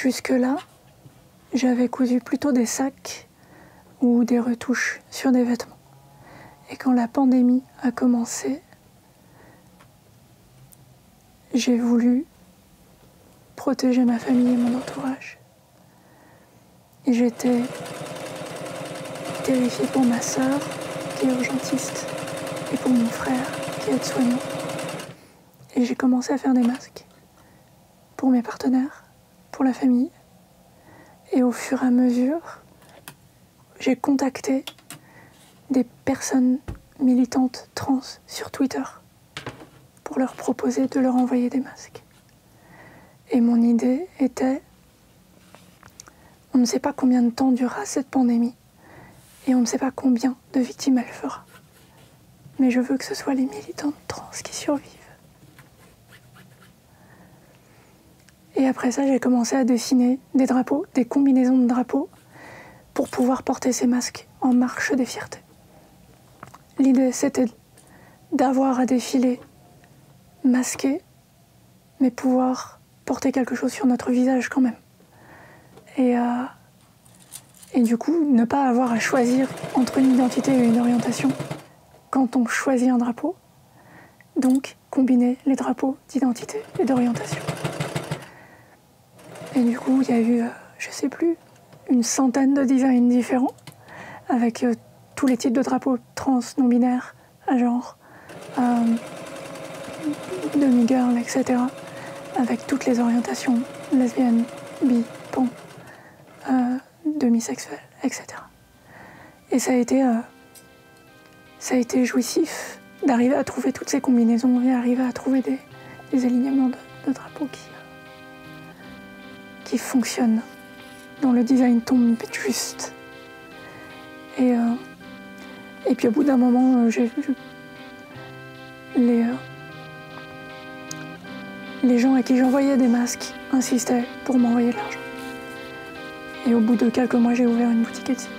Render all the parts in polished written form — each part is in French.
Jusque-là, j'avais cousu plutôt des sacs ou des retouches sur des vêtements. Et quand la pandémie a commencé, j'ai voulu protéger ma famille et mon entourage. Et j'étais terrifiée pour ma sœur, qui est urgentiste, et pour mon frère, qui est aide-soignant. Et j'ai commencé à faire des masques pour mes partenaires, pour la famille. Et au fur et à mesure, j'ai contacté des personnes militantes trans sur Twitter pour leur proposer de leur envoyer des masques. Et mon idée était, on ne sait pas combien de temps durera cette pandémie et on ne sait pas combien de victimes elle fera. Mais je veux que ce soit les militantes trans qui survivent. Et après ça, j'ai commencé à dessiner des drapeaux, des combinaisons de drapeaux pour pouvoir porter ces masques en marche des fiertés. L'idée, c'était d'avoir à défiler masqué, mais pouvoir porter quelque chose sur notre visage quand même. Et du coup, ne pas avoir à choisir entre une identité et une orientation quand on choisit un drapeau. Donc, combiner les drapeaux d'identité et d'orientation. Et du coup, il y a eu, je sais plus, une centaine de designs différents, avec tous les types de drapeaux trans, non-binaires, à genre, demi-girl, etc. Avec toutes les orientations, lesbiennes, bi, pan, demisexuelles, etc. Et ça a été jouissif d'arriver à trouver toutes ces combinaisons et arriver à trouver des alignements de drapeaux qui fonctionnent, dont le design tombe juste. Et puis au bout d'un moment, les gens à qui j'envoyais des masques insistaient pour m'envoyer de l'argent. Et au bout de quelques mois, j'ai ouvert une boutique Etsy.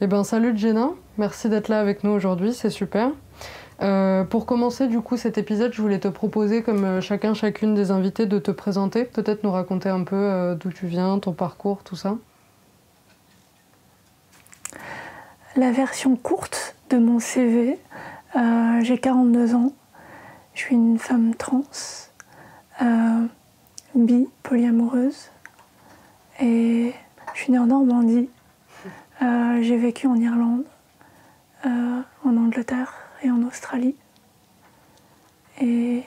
Eh ben salut Jenna, merci d'être là avec nous aujourd'hui, c'est super. Pour commencer du coup cet épisode, je voulais te proposer, comme chacune des invités, de te présenter, peut-être nous raconter un peu d'où tu viens, ton parcours, tout ça. La version courte de mon CV, j'ai 42 ans, je suis une femme trans, bi, polyamoureuse, et je suis née en Normandie. J'ai vécu en Irlande, en Angleterre et en Australie. Et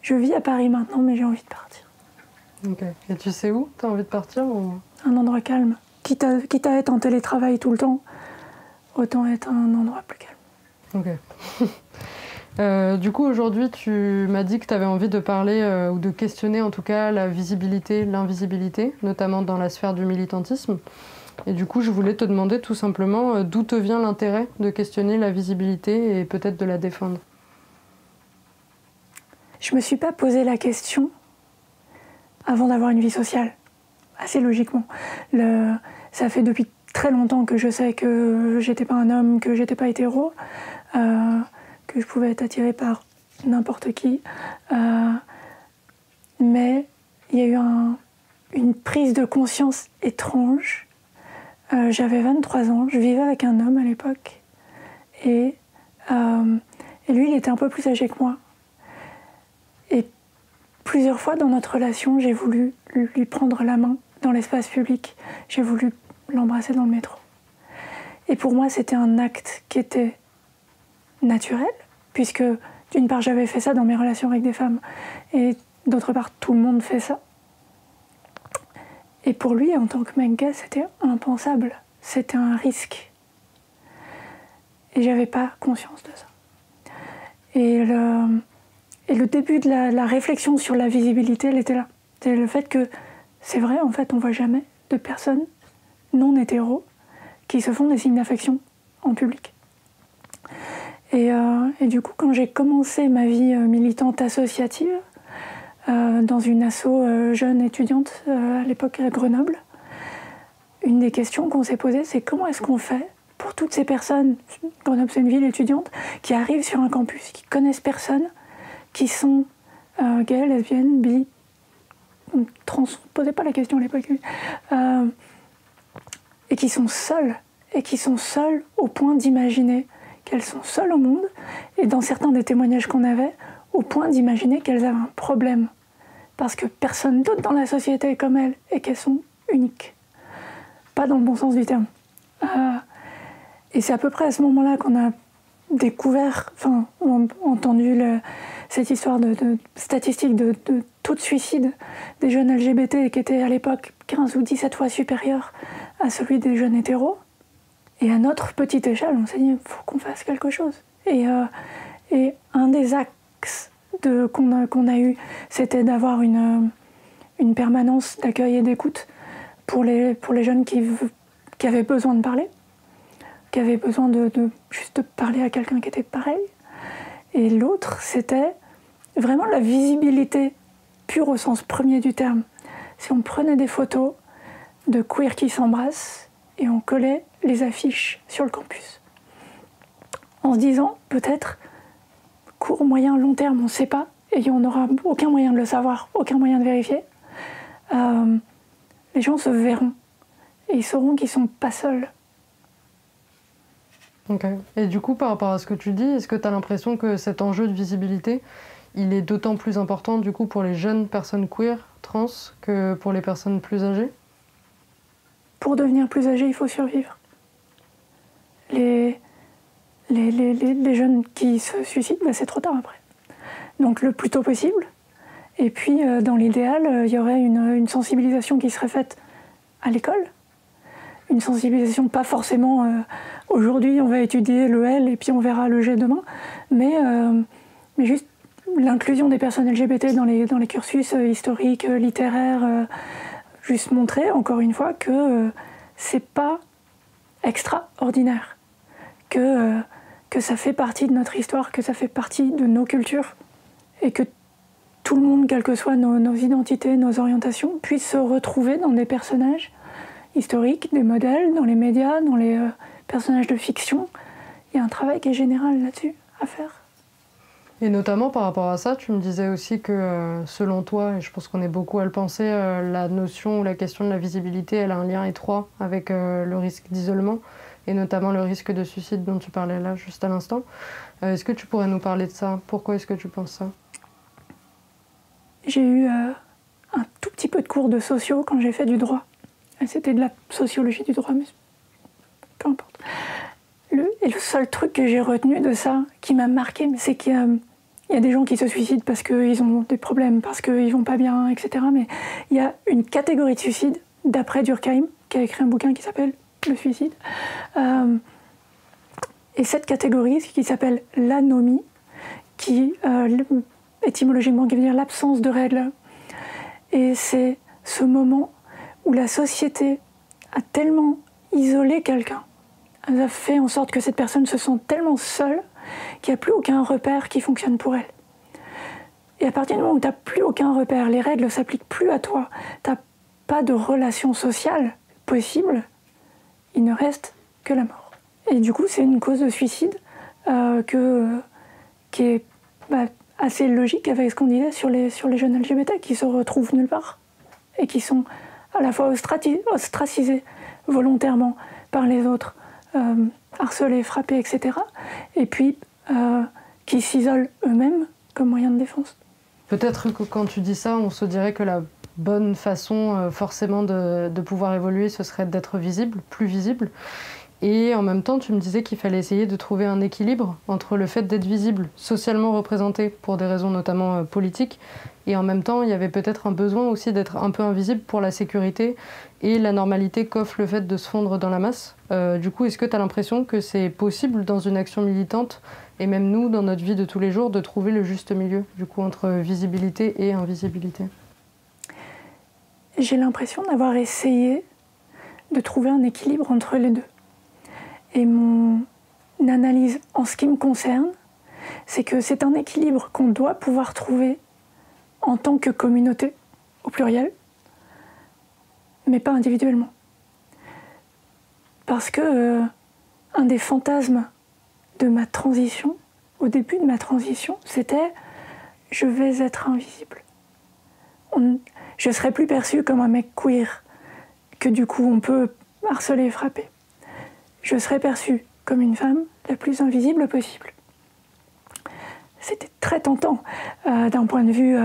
je vis à Paris maintenant, mais j'ai envie de partir. Ok. Et tu sais où tu as envie de partir ou... Un endroit calme. Quitte à être en télétravail tout le temps, autant être un endroit plus calme. Ok. Du coup, aujourd'hui, tu m'as dit que tu avais envie de parler, ou de questionner en tout cas, la visibilité, l'invisibilité, notamment dans la sphère du militantisme. Et du coup, je voulais te demander tout simplement d'où te vient l'intérêt de questionner la visibilité et peut-être de la défendre. Je me suis pas posé la question avant d'avoir une vie sociale, assez logiquement. Ça fait depuis très longtemps que je sais que j'étais pas un homme, que j'étais pas hétéro, que je pouvais être attirée par n'importe qui. Mais il y a eu une prise de conscience étrange. J'avais 23 ans, je vivais avec un homme à l'époque. Et lui, il était un peu plus âgé que moi. Et plusieurs fois dans notre relation, j'ai voulu lui prendre la main dans l'espace public. J'ai voulu l'embrasser dans le métro. Et pour moi, c'était un acte qui était naturel, puisque d'une part, j'avais fait ça dans mes relations avec des femmes, et d'autre part, tout le monde fait ça. Et pour lui, en tant que mec gay, c'était impensable. C'était un risque. Et j'avais pas conscience de ça. Et le début de la réflexion sur la visibilité, elle était là. C'est le fait que, c'est vrai, en fait, on voit jamais de personnes non hétéros qui se font des signes d'affection en public. Et du coup, quand j'ai commencé ma vie militante associative, dans une asso jeune étudiante à l'époque à Grenoble, une des questions qu'on s'est posées, c'est comment est-ce qu'on fait pour toutes ces personnes, Grenoble c'est une ville étudiante, qui arrivent sur un campus, qui connaissent personne, qui sont gays, lesbiennes, bi, trans, on ne posait pas la question à l'époque, et qui sont seules au point d'imaginer qu'elles sont seules au monde, et dans certains des témoignages qu'on avait, au point d'imaginer qu'elles avaient un problème, parce que personne d'autre dans la société est comme elles, et qu'elles sont uniques. Pas dans le bon sens du terme. Et c'est à peu près à ce moment-là qu'on a découvert, enfin, entendu cette histoire de statistiques de taux de suicide des jeunes LGBT qui était à l'époque 15 ou 17 fois supérieur à celui des jeunes hétéros. Et à notre petite échelle, on s'est dit, il faut qu'on fasse quelque chose. Et un des axes qu'on a eu, c'était d'avoir une permanence d'accueil et d'écoute pour les jeunes qui avaient besoin de parler, qui avaient besoin juste de parler à quelqu'un qui était pareil. Et l'autre, c'était vraiment la visibilité pure au sens premier du terme. Si on prenait des photos de queers qui s'embrassent et on collait les affiches sur le campus. En se disant, peut-être, court, moyen, long terme, on ne sait pas, et on n'aura aucun moyen de le savoir, aucun moyen de vérifier. Les gens se verront, et ils sauront qu'ils ne sont pas seuls. Ok. Et du coup, par rapport à ce que tu dis, est-ce que tu as l'impression que cet enjeu de visibilité, il est d'autant plus important du coup pour les jeunes personnes queer, trans, que pour les personnes plus âgées? Pour devenir plus âgé, il faut survivre. Les jeunes qui se suicident, c'est trop tard après. Donc le plus tôt possible. Et puis, dans l'idéal, il y aurait une sensibilisation qui serait faite à l'école. Une sensibilisation pas forcément aujourd'hui on va étudier le L et puis on verra le G demain, mais juste l'inclusion des personnes LGBT dans les cursus historiques, littéraires, juste montrer encore une fois que c'est pas extraordinaire, que ça fait partie de notre histoire, que ça fait partie de nos cultures et que tout le monde, quelles que soient nos identités, nos orientations, puisse se retrouver dans des personnages historiques, des modèles, dans les médias, dans les personnages de fiction. Il y a un travail qui est général là-dessus à faire. Et notamment par rapport à ça, tu me disais aussi que selon toi, et je pense qu'on est beaucoup à le penser, la notion ou la question de la visibilité, elle a un lien étroit avec le risque d'isolement et notamment le risque de suicide dont tu parlais là juste à l'instant. Est-ce que tu pourrais nous parler de ça? Pourquoi est-ce que tu penses ça? J'ai eu un tout petit peu de cours de sociaux quand j'ai fait du droit. C'était de la sociologie du droit, mais peu importe. Le seul truc que j'ai retenu de ça, qui m'a marqué, c'est qu'il y a des gens qui se suicident parce qu'ils ont des problèmes, parce qu'ils vont pas bien, etc. Mais il y a une catégorie de suicide, d'après Durkheim, qui a écrit un bouquin qui s'appelle « Le suicide ». Et cette catégorie, qui s'appelle l'anomie, qui étymologiquement qui veut dire l'absence de règles. Et c'est ce moment où la société a tellement isolé quelqu'un, elle a fait en sorte que cette personne se sent tellement seule qu'il n'y a plus aucun repère qui fonctionne pour elle. Et à partir du moment où tu n'as plus aucun repère, les règles ne s'appliquent plus à toi, tu n'as pas de relation sociale possible, il ne reste que la mort. Et du coup, c'est une cause de suicide qui est assez logique avec ce qu'on disait sur les jeunes LGBT qui se retrouvent nulle part et qui sont à la fois ostracisés volontairement par les autres, harcelés, frappés, etc. Et puis qui s'isolent eux-mêmes comme moyen de défense. Peut-être que quand tu dis ça, on se dirait que la bonne façon forcément de pouvoir évoluer, ce serait d'être visible, plus visible. Et en même temps, tu me disais qu'il fallait essayer de trouver un équilibre entre le fait d'être visible, socialement représenté pour des raisons notamment politiques, et en même temps, il y avait peut-être un besoin aussi d'être un peu invisible pour la sécurité et la normalité qu'offre le fait de se fondre dans la masse. Du coup, est-ce que tu as l'impression que c'est possible dans une action militante, et même nous, dans notre vie de tous les jours, de trouver le juste milieu, du coup, entre visibilité et invisibilité? J'ai l'impression d'avoir essayé de trouver un équilibre entre les deux. Et mon analyse en ce qui me concerne, c'est que c'est un équilibre qu'on doit pouvoir trouver en tant que communauté, au pluriel, mais pas individuellement. Parce que un des fantasmes de ma transition, au début de ma transition, c'était « je vais être invisible ». Je serai plus perçue comme un mec queer, que du coup on peut harceler et frapper. Je serai perçue comme une femme la plus invisible possible. C'était très tentant d'un point de vue,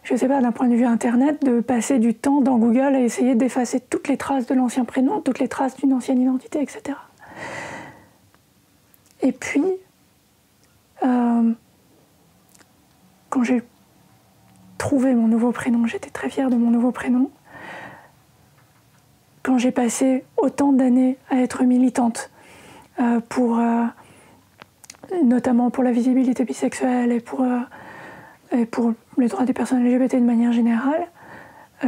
je sais pas, d'un point de vue internet, de passer du temps dans Google à essayer d'effacer toutes les traces de l'ancien prénom, toutes les traces d'une ancienne identité, etc. Et puis, quand j'ai trouvé mon nouveau prénom, j'étais très fière de mon nouveau prénom. Quand j'ai passé autant d'années à être militante notamment pour la visibilité bisexuelle et pour les droits des personnes LGBT de manière générale,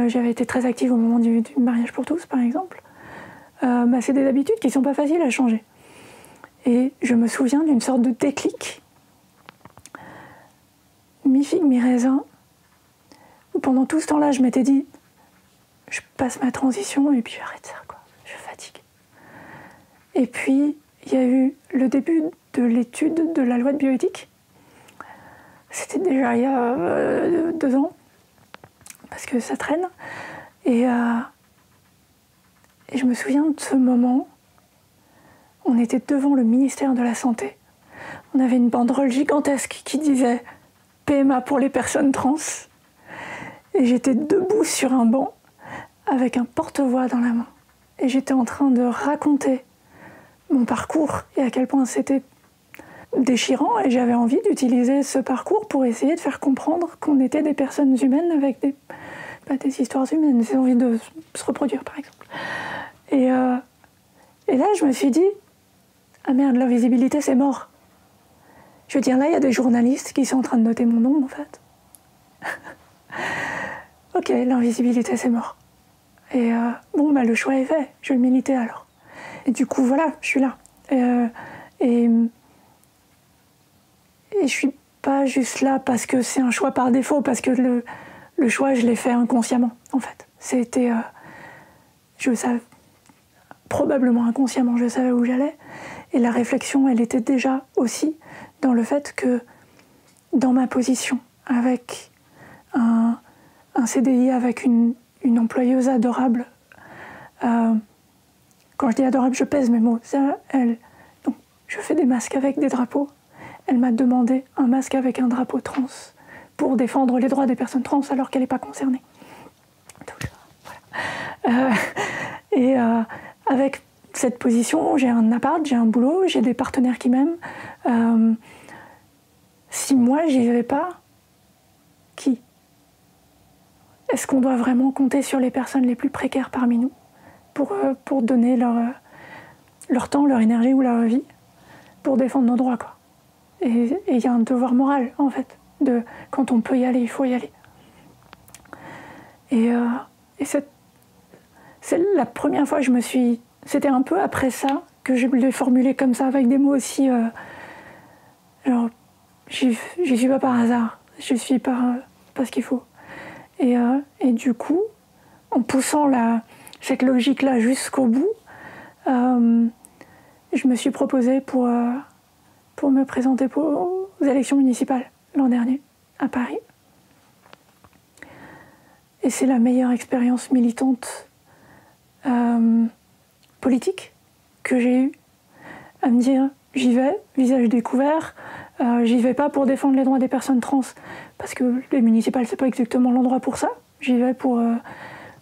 j'avais été très active au moment du mariage pour tous, par exemple. C'est des habitudes qui ne sont pas faciles à changer. Et je me souviens d'une sorte de déclic, mi-figue, mi-raisin, où pendant tout ce temps-là, je m'étais dit, je passe ma transition et puis j'arrête ça, quoi. Je fatigue. Et puis, il y a eu le début de l'étude de la loi de bioéthique. C'était déjà il y a 2 ans, parce que ça traîne. Et je me souviens de ce moment. On était devant le ministère de la Santé. On avait une banderole gigantesque qui disait « PMA pour les personnes trans ». Et j'étais debout sur un banc avec un porte-voix dans la main. Et j'étais en train de raconter mon parcours et à quel point c'était déchirant. Et j'avais envie d'utiliser ce parcours pour essayer de faire comprendre qu'on était des personnes humaines avec des histoires humaines, des envies de se reproduire, par exemple. Et là, je me suis dit, ah merde, l'invisibilité, c'est mort. Je veux dire, là, il y a des journalistes qui sont en train de noter mon nom, en fait. Ok, l'invisibilité, c'est mort. Et le choix est fait, je vais militer alors. Et du coup, voilà, je suis là. Et je suis pas juste là parce que c'est un choix par défaut, parce que le choix, je l'ai fait inconsciemment, en fait. C'était... je savais... Probablement inconsciemment, je savais où j'allais. Et la réflexion, elle était déjà aussi dans le fait que, dans ma position, avec un CDI, avec une employeuse adorable, quand je dis adorable, je pèse mes mots. Donc, je fais des masques avec des drapeaux. Elle m'a demandé un masque avec un drapeau trans pour défendre les droits des personnes trans alors qu'elle n'est pas concernée. Donc, voilà. Avec cette position, j'ai un appart, j'ai un boulot, j'ai des partenaires qui m'aiment. Si moi, j'y vais pas, qui ? Est-ce qu'on doit vraiment compter sur les personnes les plus précaires parmi nous pour donner leur temps, leur énergie ou leur vie pour défendre nos droits, quoi. Et il y a un devoir moral, en fait, quand on peut y aller, il faut y aller. Et c'est la première fois que je me suis... C'était un peu après ça que je l'ai formulé comme ça, avec des mots aussi... genre, j'y suis pas par hasard, je suis parce qu'il faut. Et du coup, en poussant cette logique-là jusqu'au bout, je me suis proposée pour me présenter aux élections municipales l'an dernier, à Paris. Et c'est la meilleure expérience militante politique que j'ai eue, à me dire, j'y vais, visage découvert, j'y vais pas pour défendre les droits des personnes trans, parce que les municipales, c'est pas exactement l'endroit pour ça. J'y vais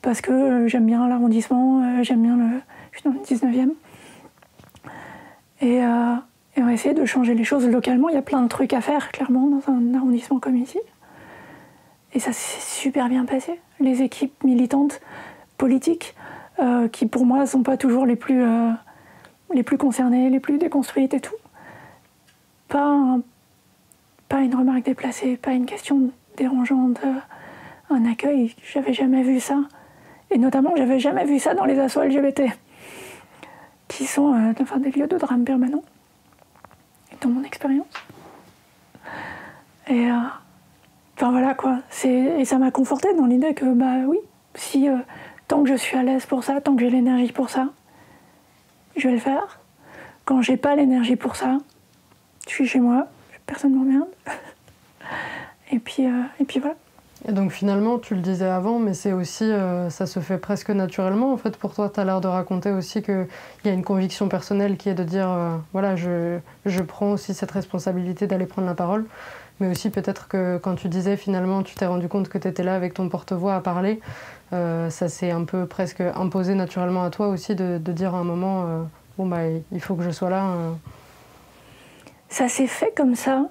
parce que j'aime bien l'arrondissement, j'aime bien je suis dans le 19e. Et on va essayer de changer les choses localement. Il y a plein de trucs à faire, clairement, dans un arrondissement comme ici. Et ça s'est super bien passé. Les équipes militantes politiques, qui pour moi sont pas toujours les plus concernées, les plus déconstruites et tout. Pas une remarque déplacée, pas une question dérangeante, un accueil. J'avais jamais vu ça. Et notamment, j'avais jamais vu ça dans les assos LGBT, qui sont des lieux de drame permanent, dans mon expérience. Et voilà quoi. Et ça m'a confortée dans l'idée que, oui, si tant que je suis à l'aise pour ça, tant que j'ai l'énergie pour ça, je vais le faire. Quand j'ai pas l'énergie pour ça, je suis chez moi, personne ne m'emmerde. et puis voilà. Et donc finalement, tu le disais avant, mais c'est aussi, ça se fait presque naturellement en fait pour toi. Tu as l'air de raconter aussi qu'il y a une conviction personnelle qui est de dire, voilà, je prends aussi cette responsabilité d'aller prendre la parole. Mais aussi peut-être que quand tu disais finalement, tu t'es rendu compte que tu étais là avec ton porte-voix à parler, ça s'est un peu presque imposé naturellement à toi aussi de dire à un moment, bon bah il faut que je sois là. Ça s'est fait comme ça,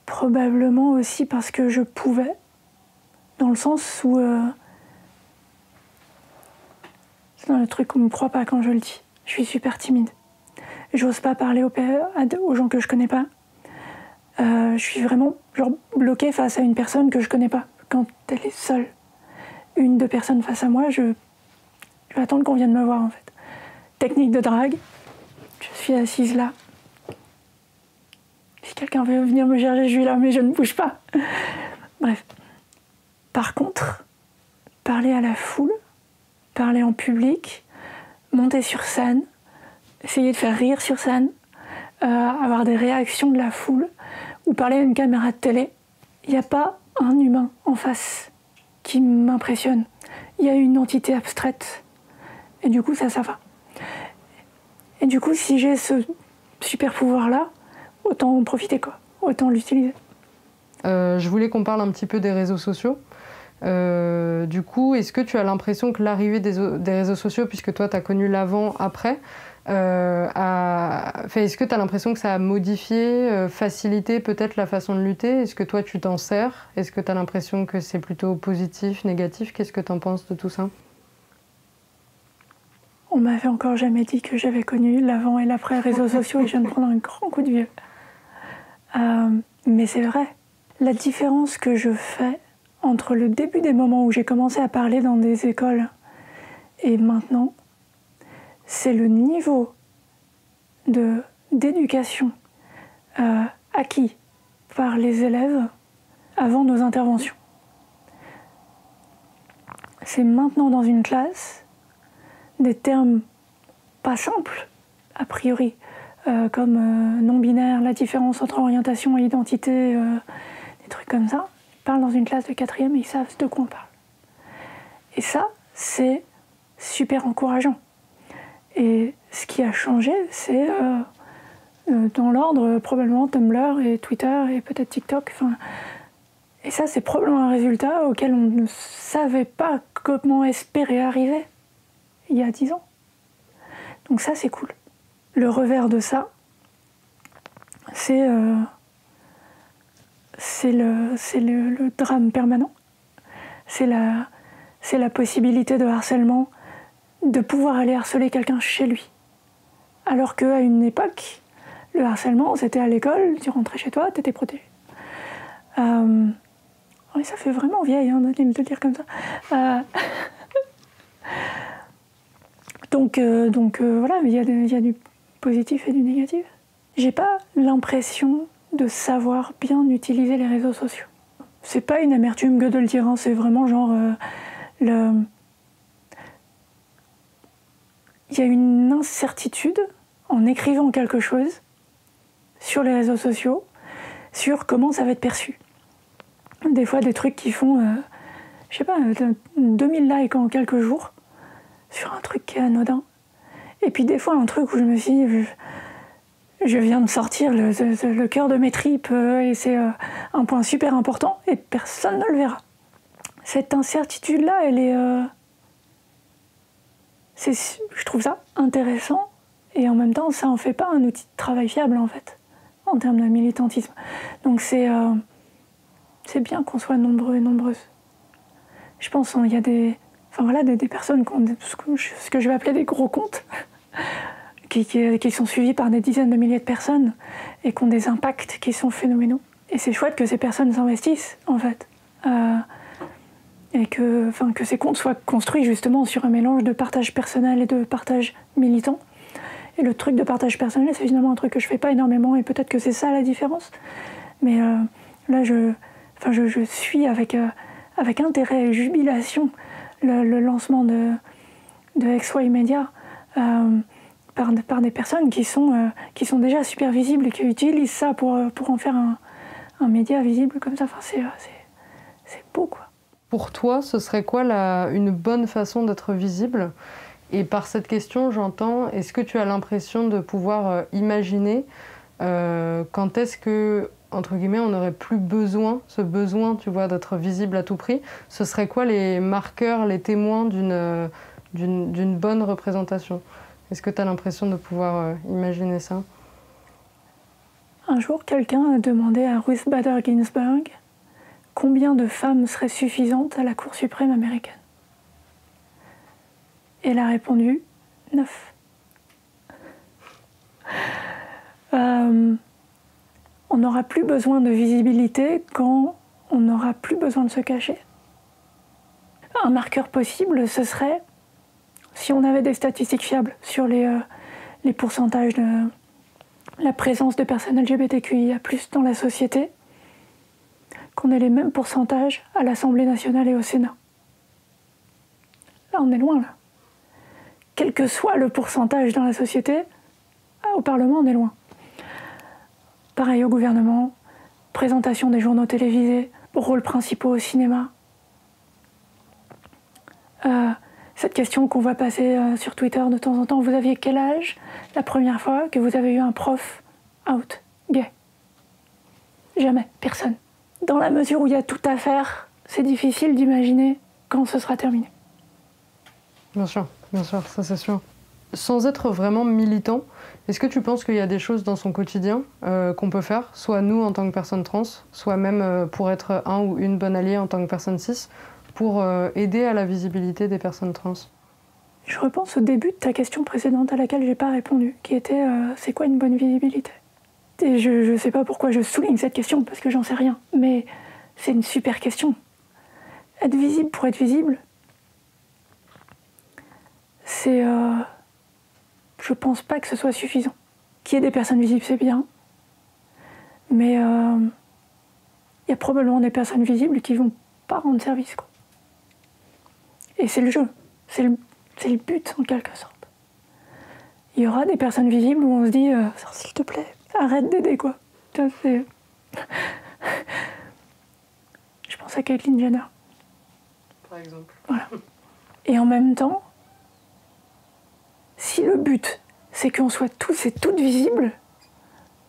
probablement aussi parce que je pouvais, dans le sens où c'est dans le truc qu'on ne me croit pas quand je le dis. Je suis super timide. J'ose pas parler aux gens que je connais pas. Je suis vraiment genre bloquée face à une personne que je connais pas. Quand elle est seule, 1-2 personnes face à moi, je vais attendre qu'on vienne me voir en fait. Technique de drague, je suis assise là. Si quelqu'un veut venir me chercher, je suis là, mais je ne bouge pas. Bref. Par contre, parler à la foule, parler en public, monter sur scène, essayer de faire rire sur scène, avoir des réactions de la foule, ou parler à une caméra de télé, il n'y a pas un humain en face qui m'impressionne. Il y a une entité abstraite. Et du coup, ça va. Et du coup, si j'ai ce super pouvoir-là, autant en profiter, quoi. Autant l'utiliser. Je voulais qu'on parle un petit peu des réseaux sociaux. Du coup, est-ce que tu as l'impression que l'arrivée des réseaux sociaux, puisque toi, tu as connu l'avant-après, est-ce que tu as l'impression que ça a modifié, facilité peut-être la façon de lutter? Est-ce que toi, tu t'en sers? Est-ce que tu as l'impression que c'est plutôt positif, négatif? Qu'est-ce que tu en penses de tout ça? On m'avait encore jamais dit que j'avais connu l'avant et l'après réseaux sociaux et je viens de prendre un grand coup de vieux. Mais c'est vrai. La différence que je fais entre le début des moments où j'ai commencé à parler dans des écoles et maintenant, c'est le niveau d'éducation acquis par les élèves avant nos interventions. C'est maintenant dans une classe des termes pas simples, a priori, comme non-binaire, la différence entre orientation et identité, des trucs comme ça. Ils parlent dans une classe de 4e et ils savent de quoi on parle. Et ça, c'est super encourageant. Et ce qui a changé, c'est dans l'ordre probablement Tumblr et Twitter et peut-être TikTok. Et ça, c'est probablement un résultat auquel on ne savait pas comment espérer arriver il y a 10 ans. Donc ça, c'est cool. Le revers de ça, c'est le drame permanent. C'est la possibilité de harcèlement, de pouvoir aller harceler quelqu'un chez lui. Alors qu'à une époque, le harcèlement, c'était à l'école, tu rentrais chez toi, t'étais protégé. Oui, ça fait vraiment vieille de le dire comme ça. Donc voilà, il y a du positif et du négatif. J'ai pas l'impression de savoir bien utiliser les réseaux sociaux. C'est pas une amertume que de le dire, c'est vraiment genre il y a une incertitude en écrivant quelque chose sur les réseaux sociaux, sur comment ça va être perçu. Des fois, des trucs qui font, je sais pas, 2000 likes en quelques jours sur un truc qui est anodin. Et puis des fois, un truc où je me suis dit, je viens de sortir le cœur de mes tripes et c'est un point super important et personne ne le verra. Cette incertitude-là, elle est... je trouve ça intéressant et en même temps, ça en fait pas un outil de travail fiable en fait, en termes de militantisme. Donc c'est bien qu'on soit nombreux et nombreuses. Je pense qu'il y a des personnes qui ont ce que je vais appeler des gros comptes, qui sont suivis par des dizaines de milliers de personnes et qui ont des impacts qui sont phénoménaux. Et c'est chouette que ces personnes s'investissent, en fait. Et que ces comptes soient construits justement sur un mélange de partage personnel et de partage militant. Et le truc de partage personnel, c'est finalement un truc que je fais pas énormément et peut-être que c'est ça la différence. Mais là, je suis avec intérêt et jubilation le lancement de XY Media, par des personnes qui sont déjà super visibles et qui utilisent ça pour en faire un média visible comme ça. Enfin, c'est beau, quoi. Pour toi, ce serait quoi une bonne façon d'être visible? Et par cette question, j'entends, est-ce que tu as l'impression de pouvoir imaginer quand est-ce que, entre guillemets, on n'aurait plus ce besoin, tu vois, d'être visible à tout prix? Ce serait quoi les marqueurs, les témoins d'une bonne représentation? Est-ce que tu as l'impression de pouvoir imaginer ça? Un jour, quelqu'un a demandé à Ruth Bader Ginsburg combien de femmes seraient suffisantes à la Cour suprême américaine. Et elle a répondu 9. On n'aura plus besoin de visibilité quand on n'aura plus besoin de se cacher. Un marqueur possible, ce serait, si on avait des statistiques fiables sur les pourcentages de la présence de personnes LGBTQIA+ dans la société, qu'on ait les mêmes pourcentages à l'Assemblée nationale et au Sénat. Là, on est loin, là. Quel que soit le pourcentage dans la société, au Parlement, on est loin. Pareil au gouvernement, présentation des journaux télévisés, rôles principaux au cinéma. Cette question qu'on voit passer sur Twitter de temps en temps, vous aviez quel âge la première fois que vous avez eu un prof out, gay? Jamais, personne. Dans la mesure où il y a tout à faire, c'est difficile d'imaginer quand ce sera terminé. Bien sûr, ça c'est sûr. Sans être vraiment militant, est-ce que tu penses qu'il y a des choses dans son quotidien qu'on peut faire, soit nous en tant que personnes trans, soit même pour être un ou une bonne alliée en tant que personne cis, pour aider à la visibilité des personnes trans? Je repense au début de ta question précédente à laquelle j'ai pas répondu, qui était c'est quoi une bonne visibilité? Et je sais pas pourquoi je souligne cette question, parce que j'en sais rien, mais c'est une super question. Être visible pour être visible, c'est... je pense pas que ce soit suffisant. Qu'il y ait des personnes visibles, c'est bien, mais il y a probablement des personnes visibles qui vont pas rendre service, quoi. Et c'est le jeu, c'est le but en quelque sorte. Il y aura des personnes visibles où on se dit s'il te plaît, arrête d'aider, quoi. Ça, c'est... Je pense à Caitlyn Jenner. Par exemple. Voilà. Et en même temps, si le but c'est qu'on soit tous et toutes visibles,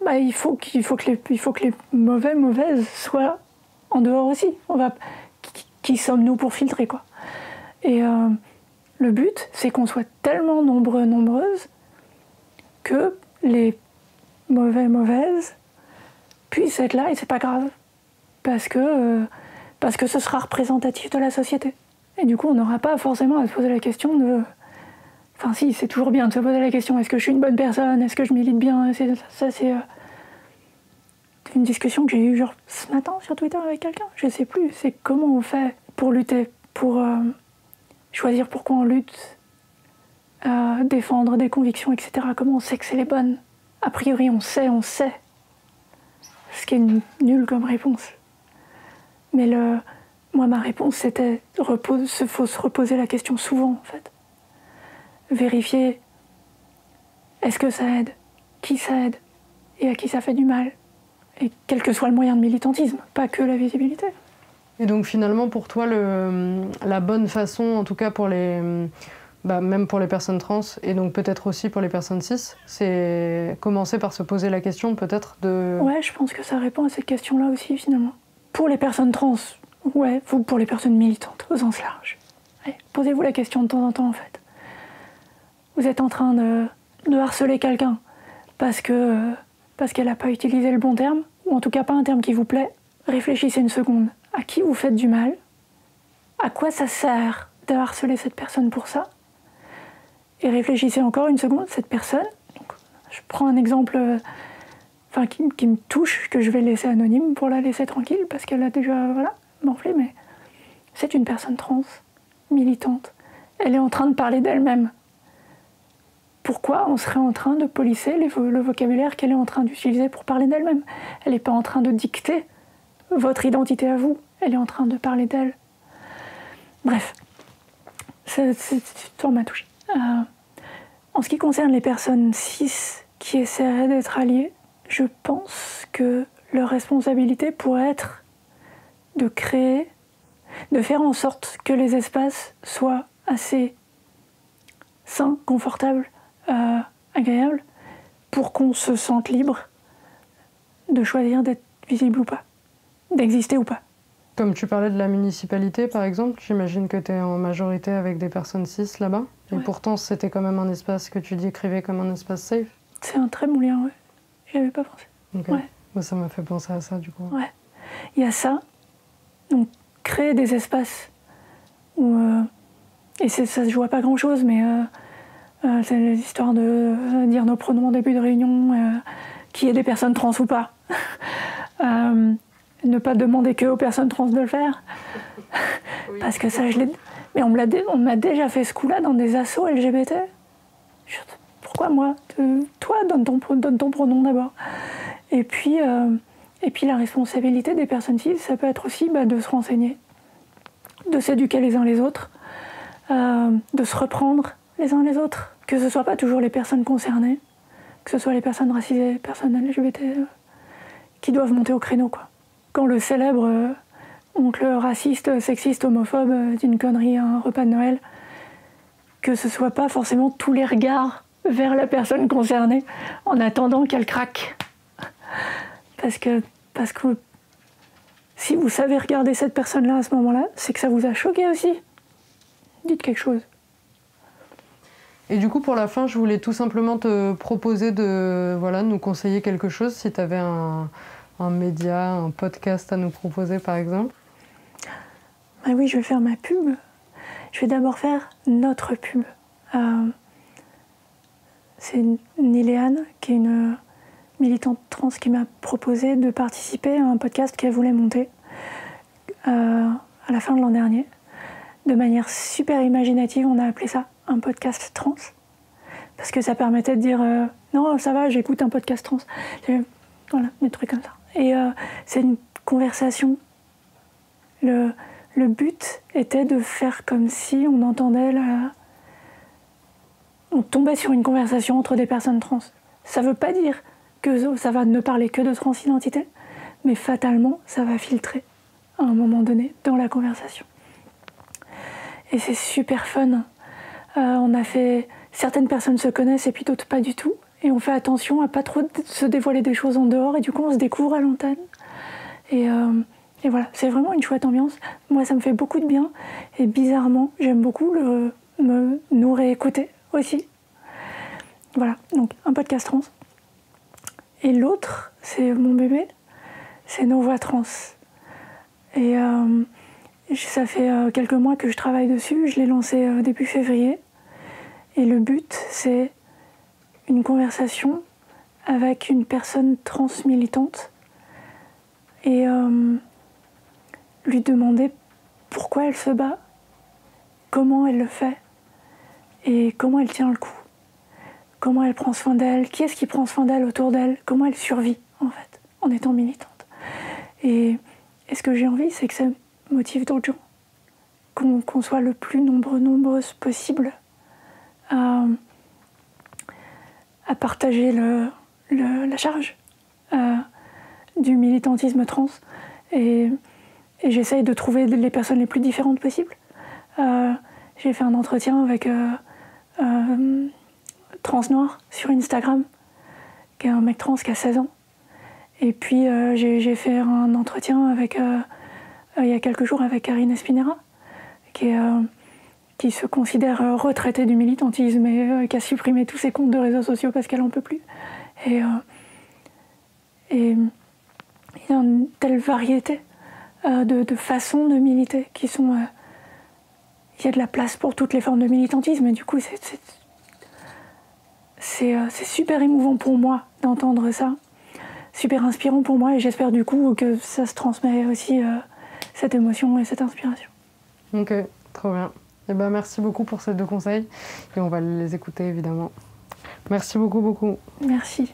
bah il faut que les mauvaises soient en dehors aussi. Qui sommes-nous pour filtrer, quoi? Et le but, c'est qu'on soit tellement nombreuses, que les mauvaises puissent être là et c'est pas grave. Parce que ce sera représentatif de la société. Et du coup, on n'aura pas forcément à se poser la question de... Enfin si, c'est toujours bien de se poser la question, est-ce que je suis une bonne personne? Est-ce que je milite bien? Ça, c'est une discussion que j'ai eue genre ce matin sur Twitter avec quelqu'un. Je sais plus, c'est comment on fait pour lutter, pour choisir pourquoi on lutte, défendre des convictions, etc. Comment on sait que c'est les bonnes? A priori, on sait. Ce qui est nul comme réponse. Mais moi, ma réponse, c'était faut se reposer la question souvent, en fait. Vérifier, est-ce que ça aide? Qui ça aide? Et à qui ça fait du mal? Et quel que soit le moyen de militantisme, pas que la visibilité. Et donc finalement, pour toi, la bonne façon, en tout cas pour même pour les personnes trans, et donc peut-être aussi pour les personnes cis, c'est commencer par se poser la question peut-être de... Ouais, je pense que ça répond à cette question-là aussi, finalement. Pour les personnes trans, ouais, ou pour les personnes militantes, au sens large. Ouais, posez-vous la question de temps en temps, en fait. Vous êtes en train de harceler quelqu'un parce qu'elle n'a pas utilisé le bon terme, ou en tout cas pas un terme qui vous plaît. Réfléchissez une seconde. À qui vous faites du mal? À quoi ça sert de harceler cette personne pour ça? Et réfléchissez encore une seconde, cette personne, donc, je prends un exemple qui me touche, que je vais laisser anonyme pour la laisser tranquille, parce qu'elle a déjà m'enflé, mais c'est une personne trans, militante. Elle est en train de parler d'elle-même. Pourquoi on serait en train de policer le vocabulaire qu'elle est en train d'utiliser pour parler d'elle-même? Elle n'est pas en train de dicter votre identité à vous, elle est en train de parler d'elle. Cette histoire m'a touchée. En ce qui concerne les personnes cis qui essaieraient d'être alliées, je pense que leur responsabilité pourrait être de créer, de faire en sorte que les espaces soient assez sains, confortables, agréables, pour qu'on se sente libre de choisir d'être visible ou pas, d'exister ou pas. Comme tu parlais de la municipalité, par exemple, j'imagine que tu es en majorité avec des personnes cis là-bas. Et Ouais. pourtant, c'était quand même un espace que tu décrivais comme un espace safe. C'est un très bon lien, ouais. J'y avais pas pensé. Okay. Ouais. Moi, ça m'a fait penser à ça, du coup. Ouais. Il y a ça. Donc, créer des espaces où... et ça se joue à pas grand-chose, mais c'est l'histoire de dire nos pronoms en début de réunion, qu'il y ait des personnes trans ou pas. Ne pas demander que aux personnes trans de le faire. Oui. Parce que ça, je l'ai... Mais on m'a déjà fait ce coup-là dans des assos LGBT. Pourquoi moi? Toi, donne ton pronom d'abord. Et puis la responsabilité des personnes cis, ça peut être aussi de se renseigner, de s'éduquer les uns les autres, de se reprendre les uns les autres, que ce ne soit pas toujours les personnes concernées, que ce soit les personnes racisées, les personnes LGBT, qui doivent monter au créneau, quoi. Quand le célèbre oncle raciste, sexiste, homophobe d'une connerie à un repas de Noël, que ce ne soit pas forcément tous les regards vers la personne concernée en attendant qu'elle craque. Parce que si vous savez regarder cette personne-là à ce moment-là, c'est que ça vous a choqué aussi. Dites quelque chose. Et du coup, pour la fin, je voulais tout simplement te proposer de nous conseiller quelque chose, si tu avais un média, un podcast à nous proposer, par exemple. Ah oui, je vais faire ma pub. Je vais d'abord faire notre pub. C'est Niléane, qui est une militante trans, qui m'a proposé de participer à un podcast qu'elle voulait monter à la fin de l'an dernier. De manière super imaginative, on a appelé ça un podcast trans. Parce que ça permettait de dire non, ça va, j'écoute un podcast trans. Voilà, des trucs comme ça. Et c'est une conversation. Le but était de faire comme si on entendait on tombait sur une conversation entre des personnes trans. Ça ne veut pas dire que ça va ne parler que de transidentité, mais fatalement, ça va filtrer à un moment donné dans la conversation. Et c'est super fun. On a fait... Certaines personnes se connaissent et puis d'autres pas du tout. Et on fait attention à pas trop se dévoiler des choses en dehors. Et du coup, on se découvre à l'antenne. Et voilà, c'est vraiment une chouette ambiance. Moi, ça me fait beaucoup de bien. Et bizarrement, j'aime beaucoup nous réécouter aussi. Voilà, donc un podcast trans. Et l'autre, c'est mon bébé, c'est Nos Voix Trans. Et ça fait quelques mois que je travaille dessus. Je l'ai lancé début février. Et le but, c'est une conversation avec une personne trans militante et lui demander pourquoi elle se bat, comment elle le fait et comment elle tient le coup, comment elle prend soin d'elle, qui est-ce qui prend soin d'elle autour d'elle, comment elle survit en fait en étant militante. Et ce que j'ai envie, c'est que ça motive d'autres gens, qu'on soit le plus nombreuses possible à partager la charge du militantisme trans. Et j'essaye de trouver les personnes les plus différentes possibles. J'ai fait un entretien avec Trans Noir sur Instagram, qui est un mec trans qui a 16 ans. Et puis j'ai fait un entretien avec, il y a quelques jours avec Karine Espinera, qui se considère retraitée du militantisme et qui a supprimé tous ses comptes de réseaux sociaux parce qu'elle n'en peut plus. Et il y a une telle variété de façons de militer qui sont... il y a de la place pour toutes les formes de militantisme et du coup c'est super émouvant pour moi d'entendre ça, super inspirant pour moi et j'espère du coup que ça se transmet aussi cette émotion et cette inspiration. Ok, trop bien. Eh ben, merci beaucoup pour ces 2 conseils et on va les écouter évidemment. Merci beaucoup. Merci.